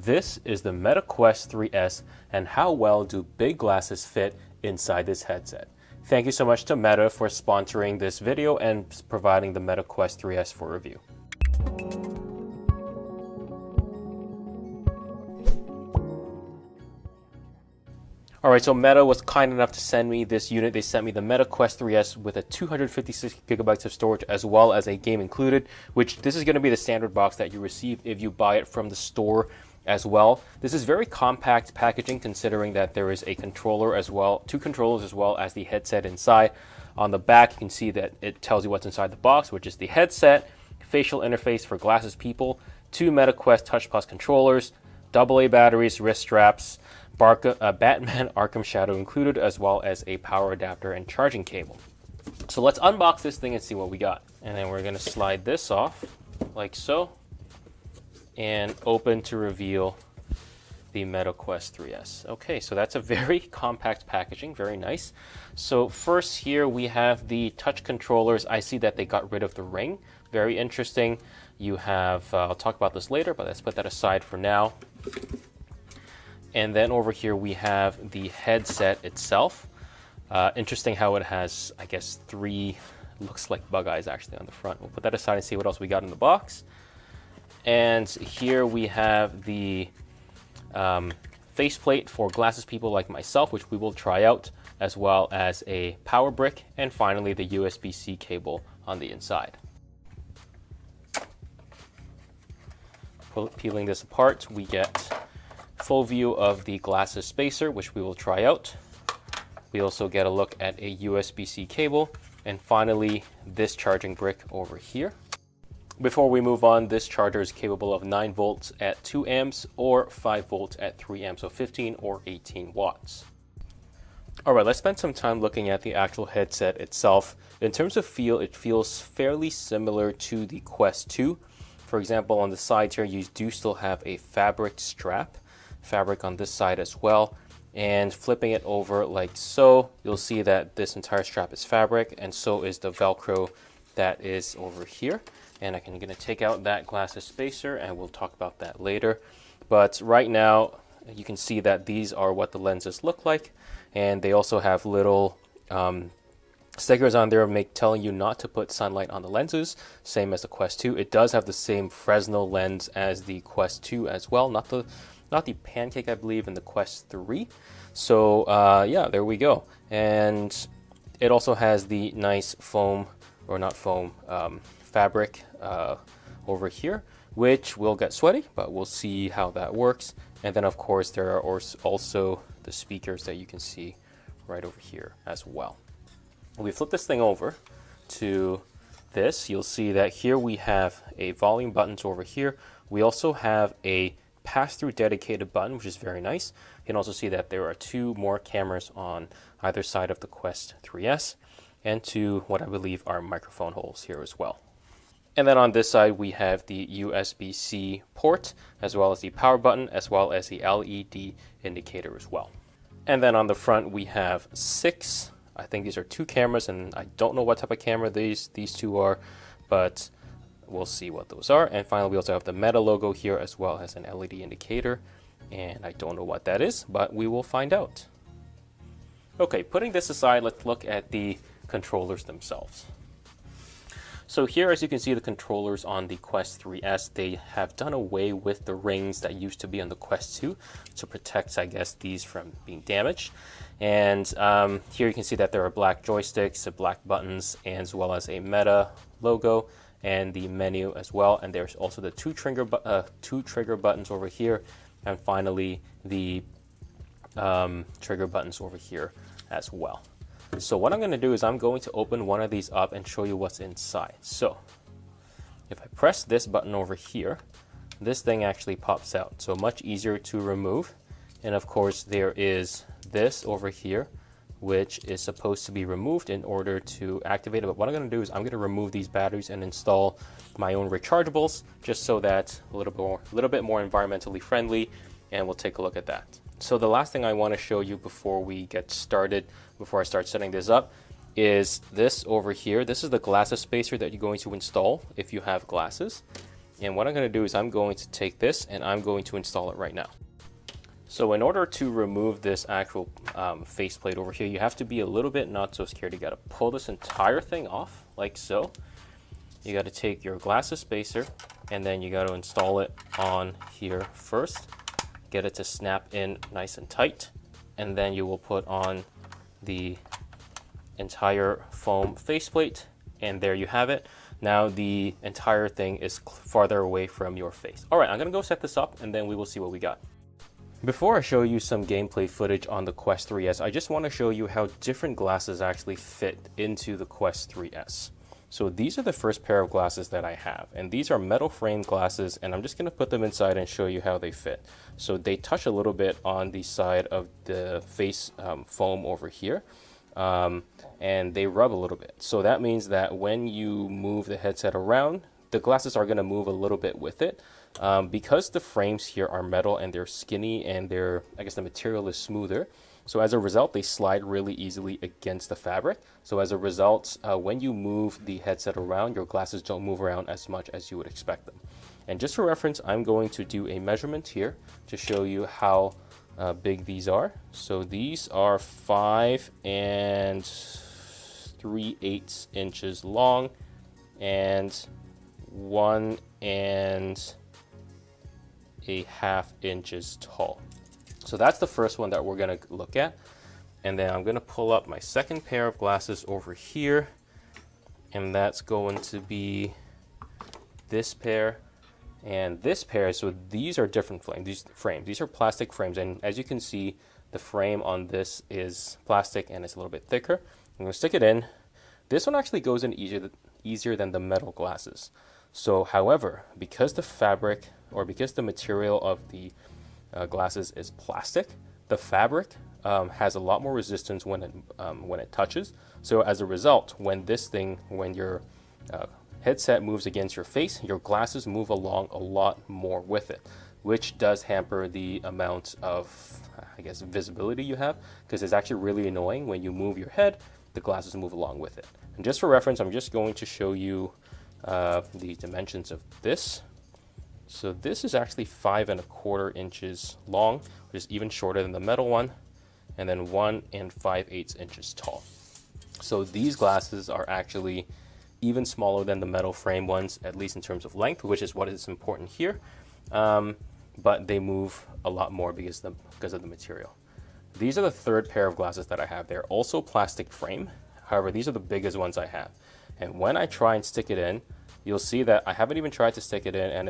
This is the Meta Quest 3S, and how well do big glasses fit inside this headset? Thank you so much to Meta for sponsoring this video and providing the Meta Quest 3S for review. Alright, so Meta was kind enough to send me this unit. They sent me the Meta Quest 3S with a 256 gigabytes of storage as well as a game included, which this is going to be the standard box that you receive if you buy it from the store as well. This is very compact packaging considering that there is a controller as well, two controllers as well as the headset inside. On the back, you can see that it tells you what's inside the box, which is the headset, facial interface for glasses people, two Meta Quest Touch Plus controllers, AA batteries, wrist straps, Batman Arkham Shadow included, as well as a power adapter and charging cable. So let's unbox this thing and see what we got. And then we're going to slide this off like so and open to reveal the Meta Quest 3S. Okay, so that's a very compact packaging, very nice. So first here we have the touch controllers. I see that they got rid of the ring. Very interesting. You have, I'll talk about this later, but let's put that aside for now. And then over here we have the headset itself. Interesting how it has, I guess, three, looks like bug eyes actually on the front. We'll put that aside and see what else we got in the box. And here we have the faceplate for glasses people like myself, which we will try out, as well as a power brick, and finally the USB-C cable on the inside. Peeling this apart, we get full view of the glasses spacer, which we will try out. We also get a look at a USB-C cable, and finally this charging brick over here. Before we move on, this charger is capable of 9 volts at 2 amps or 5 volts at 3 amps, so 15 or 18 watts. Alright, let's spend some time looking at the actual headset itself. In terms of feel, it feels fairly similar to the Quest 2. For example, on the sides here, you do still have a fabric strap. Fabric on this side as well, and flipping it over like so, you'll see that this entire strap is fabric, and so is the Velcro that is over here. And I'm going to take out that glasses spacer, and we'll talk about that later. But right now, you can see that these are what the lenses look like, and they also have little stickers on there telling you not to put sunlight on the lenses, same as the Quest 2. It does have the same Fresnel lens as the Quest 2 as well, not the Pancake, I believe, in the Quest 3. So yeah, there we go. And it also has the nice foam, or not foam, fabric over here, which will get sweaty, but we'll see how that works. And then of course there are also the speakers that you can see right over here as well. When we flip this thing over to this, you'll see that here we have a volume buttons over here. We also have a pass-through dedicated button, which is very nice. You can also see that there are two more cameras on either side of the Quest 3S, and two what I believe are microphone holes here as well. And then on this side we have the USB-C port, as well as the power button, as well as the LED indicator as well. And then on the front we have 6, I think these are 2 cameras, and I don't know what type of camera these 2 are, but we'll see what those are. And finally, we also have the Meta logo here, as well as an LED indicator. And I don't know what that is, but we will find out. Okay, putting this aside, let's look at the controllers themselves. So here, as you can see, the controllers on the Quest 3S, they have done away with the rings that used to be on the Quest 2 to protect, I guess, these from being damaged. And here you can see that there are black joysticks, black buttons, as well as a Meta logo, and the menu as well. And there's also the two trigger buttons over here, and finally the trigger buttons over here as well. So what I'm going to do is I'm going to open one of these up and show you what's inside. So if I press this button over here, this thing actually pops out, so much easier to remove. And of course there is this over here, which is supposed to be removed in order to activate it. But what I'm going to do is I'm going to remove these batteries and install my own rechargeables, just so that's a little bit more environmentally friendly, and we'll take a look at that. So the last thing I want to show you before we get started, before I start setting this up, is this over here. This is the glasses spacer that you're going to install if you have glasses. And what I'm going to do is I'm going to take this and I'm going to install it right now. So in order to remove this actual faceplate over here, you have to be a little bit not so scared. You got to pull this entire thing off like so. You got to take your glasses spacer and then you got to install it on here first. Get it to snap in nice and tight, and then you will put on the entire foam faceplate, and there you have it. Now the entire thing is farther away from your face. All right, I'm gonna go set this up and then we will see what we got. Before I show you some gameplay footage on the Quest 3S, I just want to show you how different glasses actually fit into the Quest 3S. So these are the first pair of glasses that I have, and these are metal framed glasses, and I'm just going to put them inside and show you how they fit. So they touch a little bit on the side of the face foam over here, and they rub a little bit. So that means that when you move the headset around, the glasses are going to move a little bit with it. Because the frames here are metal and they're skinny and I guess the material is smoother. So as a result, they slide really easily against the fabric. So as a result, when you move the headset around, your glasses don't move around as much as you would expect them. And just for reference, I'm going to do a measurement here to show you how big these are. So these are 5 3/8 inches long and 1 1/2 inches tall. So that's the first one that we're going to look at. And then I'm going to pull up my second pair of glasses over here. And that's going to be this pair and this pair. So these are different frames. These are plastic frames. And as you can see, the frame on this is plastic and it's a little bit thicker. I'm going to stick it in. This one actually goes in easier than the metal glasses. So however, because the fabric or because the material of the glasses is plastic, the fabric has a lot more resistance when it touches. So as a result, when your headset moves against your face, your glasses move along a lot more with it, which does hamper the amount of, I guess, visibility you have, because it's actually really annoying when you move your head, the glasses move along with it. And just for reference, I'm just going to show you the dimensions of this. So this is actually 5 1/4 inches long, which is even shorter than the metal one, and then 1 5/8 inches tall. So these glasses are actually even smaller than the metal frame ones, at least in terms of length, which is what is important here. But they move a lot more because of the material. These are the third pair of glasses that I have. They're also plastic frame. However, these are the biggest ones I have. And when I try and stick it in, you'll see that I haven't even tried to stick it in and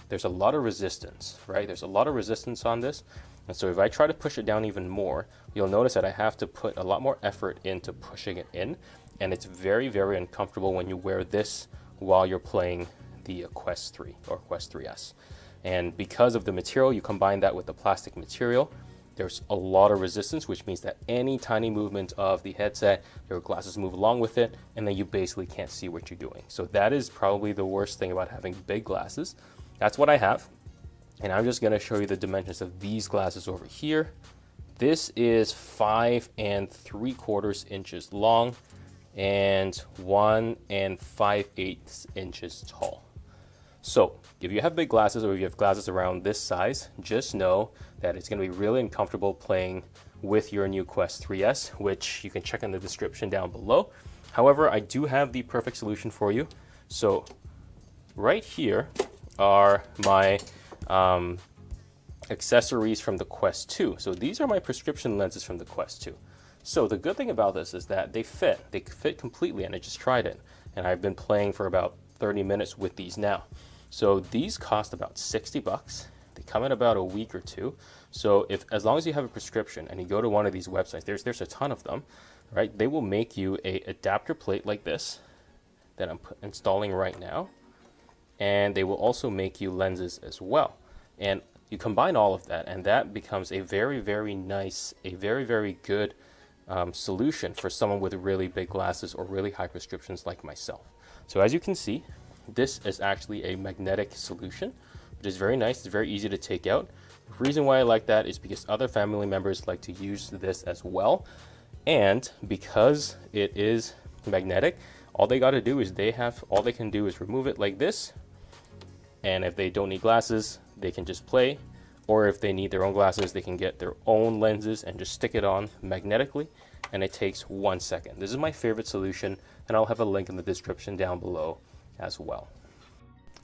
there's a lot of resistance, right? There's a lot of resistance on this. And so if I try to push it down even more, you'll notice that I have to put a lot more effort into pushing it in. And it's very, very uncomfortable when you wear this while you're playing the Quest 3 or Quest 3S. And because of the material, you combine that with the plastic material, there's a lot of resistance, which means that any tiny movement of the headset, your glasses move along with it, and then you basically can't see what you're doing. So that is probably the worst thing about having big glasses. That's what I have. And I'm just going to show you the dimensions of these glasses over here. This is 5 3/4 inches long and 1 5/8 inches tall. So if you have big glasses or if you have glasses around this size, just know that it's going to be really uncomfortable playing with your new Quest 3S, which you can check in the description down below. However, I do have the perfect solution for you. So right here are my accessories from the Quest 2. So these are my prescription lenses from the Quest 2. So the good thing about this is that they fit completely, and I just tried it. And I've been playing for about 30 minutes with these now. So these cost about $60. They come in about a week or two. So as long as you have a prescription and you go to one of these websites, there's a ton of them, right? They will make you a adapter plate like this that I'm installing right now. And they will also make you lenses as well. And you combine all of that, and that becomes a very, very nice, a very, very good solution for someone with really big glasses or really high prescriptions like myself. So as you can see, this is actually a magnetic solution, which is very nice. It's very easy to take out. The reason why I like that is because other family members like to use this as well. And because it is magnetic, all they got to do is all they can do is remove it like this, and if they don't need glasses, they can just play. Or if they need their own glasses, they can get their own lenses and just stick it on magnetically, and it takes 1 second. This is my favorite solution, and I'll have a link in the description down below as well.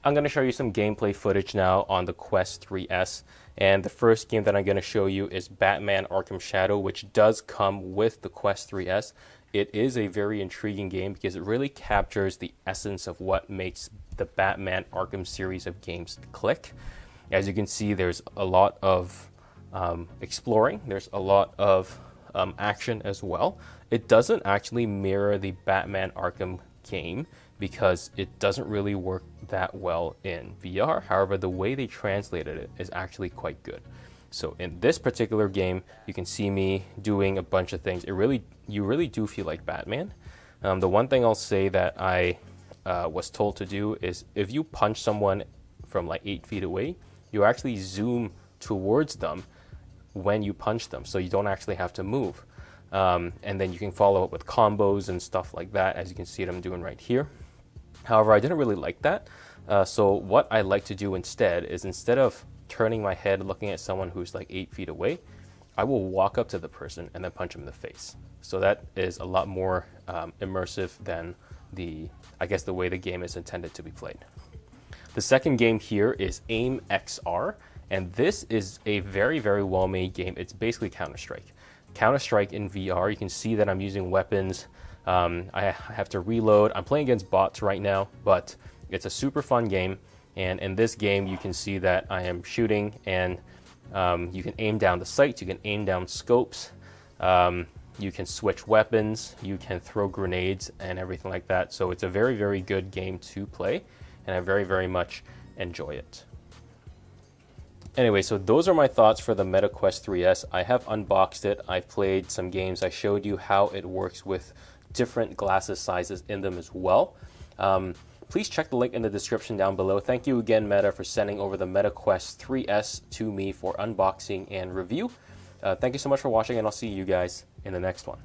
I'm going to show you some gameplay footage now on the Quest 3S, and the first game that I'm going to show you is Batman Arkham Shadow, which does come with the Quest 3S. It is a very intriguing game because it really captures the essence of what makes the Batman Arkham series of games click. As you can see, there's a lot of exploring, there's a lot of action as well. It doesn't actually mirror the Batman Arkham game because it doesn't really work that well in VR. However, the way they translated it is actually quite good. So in this particular game, you can see me doing a bunch of things. You really do feel like Batman. The one thing I'll say that I was told to do is if you punch someone from like 8 feet away, you actually zoom towards them when you punch them, so you don't actually have to move. And then you can follow up with combos and stuff like that, as you can see what I'm doing right here. However, I didn't really like that. So what I like to do instead is, instead of turning my head looking at someone who's like 8 feet away, I will walk up to the person and then punch them in the face. So that is a lot more immersive than I guess the way the game is intended to be played. The second game here is Aim XR, and this is a very, very well-made game. It's basically Counter-Strike. Counter-Strike in VR, you can see that I'm using weapons. I have to reload. I'm playing against bots right now, but it's a super fun game. And in this game, you can see that I am shooting, and you can aim down the sights, you can aim down scopes, you can switch weapons, you can throw grenades and everything like that. So it's a very, very good game to play, and I very, very much enjoy it. Anyway, so those are my thoughts for the Meta Quest 3S. I have unboxed it, I've played some games, I showed you how it works with different glasses sizes in them as well. Please check the link in the description down below. Thank you again, Meta, for sending over the Meta Quest 3S to me for unboxing and review. Thank you so much for watching, and I'll see you guys in the next one.